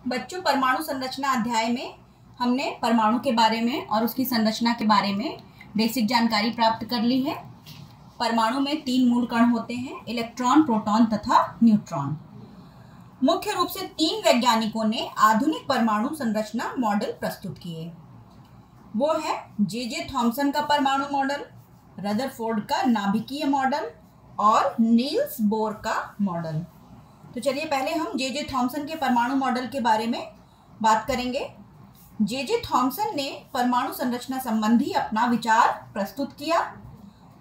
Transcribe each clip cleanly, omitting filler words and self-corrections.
बच्चों, परमाणु संरचना अध्याय में हमने परमाणु के बारे में और उसकी संरचना के बारे में बेसिक जानकारी प्राप्त कर ली है। परमाणु में 3 मूल कण होते हैं, इलेक्ट्रॉन, प्रोटॉन तथा न्यूट्रॉन। मुख्य रूप से 3 वैज्ञानिकों ने आधुनिक परमाणु संरचना मॉडल प्रस्तुत किए। वो है जे थॉमसन का परमाणु मॉडल, रदरफोर्ड का नाभिकीय मॉडल और नील्स बोर का मॉडल। तो चलिए पहले हम जे थॉमसन के परमाणु मॉडल के बारे में बात करेंगे। जे थॉमसन ने परमाणु संरचना संबंधी अपना विचार प्रस्तुत किया।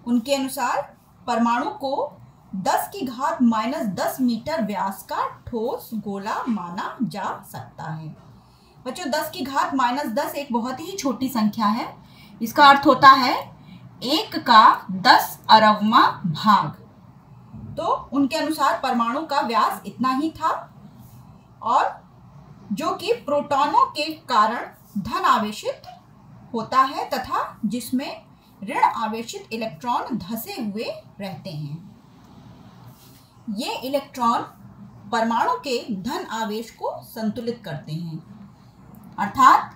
उनके अनुसार परमाणु को 10⁻⁻10 मीटर व्यास का ठोस गोला माना जा सकता है। बच्चों, 10⁻⁻10 एक बहुत ही छोटी संख्या है। इसका अर्थ होता है 1 का 10 अरबवां भाग। तो उनके अनुसार परमाणु का व्यास इतना ही था, और जो कि प्रोटॉनों के कारण धन आवेशित होता है तथा जिसमें ऋण आवेशित इलेक्ट्रॉन धसे हुए रहते हैं। ये इलेक्ट्रॉन परमाणु के धन आवेश को संतुलित करते हैं, अर्थात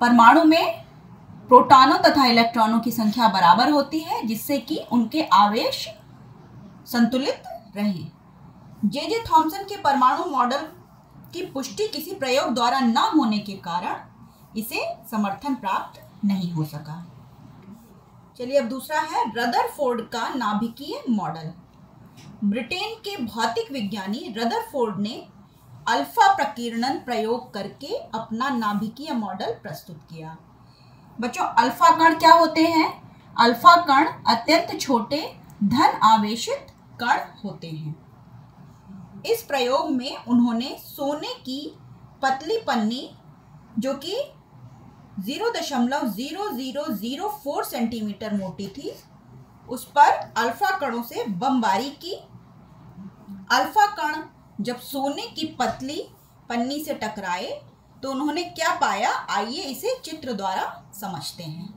परमाणु में प्रोटॉनों तथा इलेक्ट्रॉनों की संख्या बराबर होती है, जिससे कि उनके आवेश संतुलित रहें। जे थॉमसन के परमाणु मॉडल की पुष्टि किसी प्रयोग द्वारा न होने के कारण इसे समर्थन प्राप्त नहीं हो सका। चलिए अब दूसरा है रदरफोर्ड का नाभिकीय मॉडल। ब्रिटेन के भौतिक विज्ञानी रदरफोर्ड ने अल्फा प्रकीर्णन प्रयोग करके अपना नाभिकीय मॉडल प्रस्तुत किया। बच्चों, अल्फा कण क्या होते हैं? अल्फा कण अत्यंत छोटे धन आवेशित कण होते हैं। इस प्रयोग में उन्होंने सोने की पतली पन्नी, जो कि 0.0004 सेंटीमीटर मोटी थी, उस पर अल्फा कणों से बमबारी की। अल्फा कण जब सोने की पतली पन्नी से टकराए तो उन्होंने क्या पाया, आइए इसे चित्र द्वारा समझते हैं।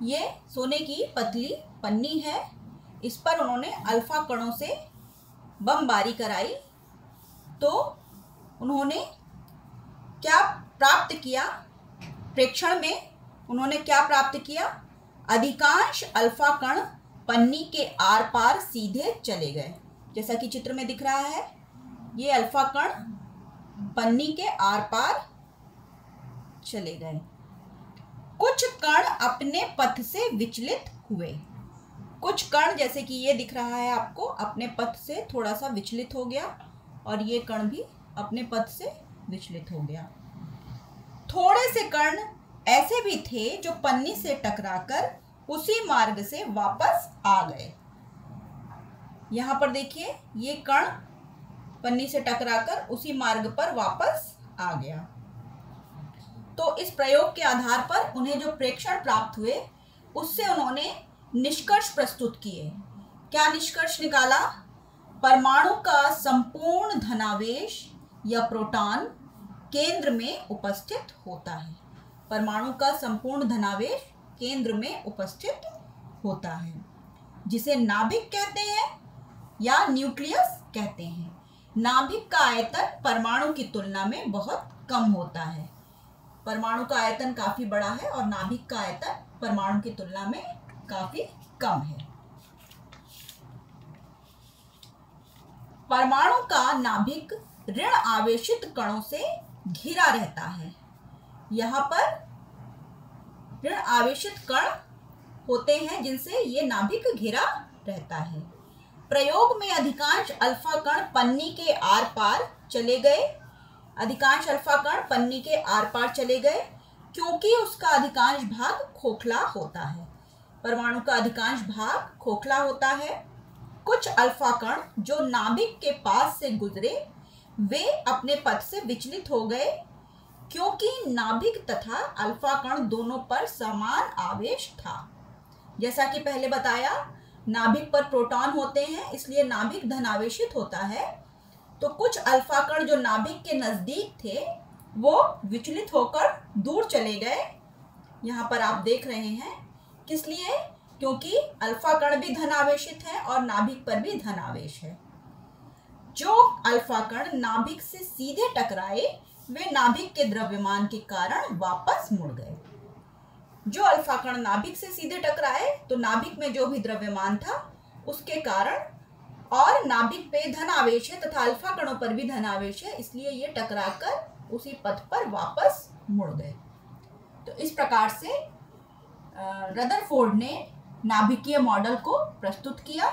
ये सोने की पतली पन्नी है, इस पर उन्होंने अल्फा कणों से बमबारी कराई तो उन्होंने क्या प्राप्त किया? प्रेक्षण में उन्होंने क्या प्राप्त किया? अधिकांश अल्फा कण पन्नी के आर पार सीधे चले गए। जैसा कि चित्र में दिख रहा है, ये अल्फा कण पन्नी के आर पार चले गए। कुछ कण अपने पथ से विचलित हुए। कुछ कण, जैसे कि ये दिख रहा है आपको, अपने पथ से थोड़ा सा विचलित हो गया, और ये कण भी अपने पथ से विचलित हो गया। थोड़े से कण ऐसे भी थे जो पन्नी से टकराकर उसी मार्ग से वापस आ गए। यहाँ पर देखिए, ये कण पन्नी से टकराकर उसी मार्ग पर वापस आ गया। तो इस प्रयोग के आधार पर उन्हें जो प्रेक्षण प्राप्त हुए, उससे उन्होंने निष्कर्ष प्रस्तुत किए। क्या निष्कर्ष निकाला? परमाणु का संपूर्ण धनावेश या प्रोटॉन केंद्र में उपस्थित होता है। परमाणु का संपूर्ण धनावेश केंद्र में उपस्थित होता है, जिसे नाभिक कहते हैं या न्यूक्लियस कहते हैं। नाभिक का आयतन परमाणु की तुलना में बहुत कम होता है। परमाणु का आयतन काफी बड़ा है और नाभिक का आयतन परमाणु की तुलना में काफी कम है। परमाणु का नाभिक ऋण आवेशित कणों से घिरा रहता है। यहाँ पर ऋण आवेशित कण होते हैं जिनसे ये नाभिक घिरा रहता है। प्रयोग में अधिकांश अल्फा कण पन्नी के आर पार चले गए। अधिकांश अल्फा कण पन्नी के आर पार चले गए क्योंकि उसका अधिकांश भाग खोखला होता है। परमाणु का अधिकांश भाग खोखला होता है। कुछ अल्फा कण जो नाभिक के पास से गुजरे, वे अपने पथ से विचलित हो गए क्योंकि नाभिक तथा अल्फा कण दोनों पर समान आवेश था। जैसा कि पहले बताया, नाभिक पर प्रोटॉन होते हैं, इसलिए नाभिक धनावेशित होता है। तो कुछ अल्फा कण जो नाभिक के नजदीक थे, वो विचलित होकर दूर चले गए। यहाँ पर आप देख रहे हैं, किस लिए? क्योंकि अल्फा कण भी धनावेशित है और नाभिक पर भी धनावेश है। जो अल्फा कण नाभिक से सीधे टकराए वे नाभिक के द्रव्यमान के कारण वापस मुड़ गए। जो अल्फा कण नाभिक से सीधे टकराए तो नाभिक में जो भी द्रव्यमान था उसके कारण, और नाभिक पे धनावेश है तथा अल्फा कणों पर भी धनावेश है, इसलिए ये टकराकर उसी पथ पर वापस मुड़ गए। तो इस प्रकार से रदरफोर्ड ने नाभिकीय मॉडल को प्रस्तुत किया।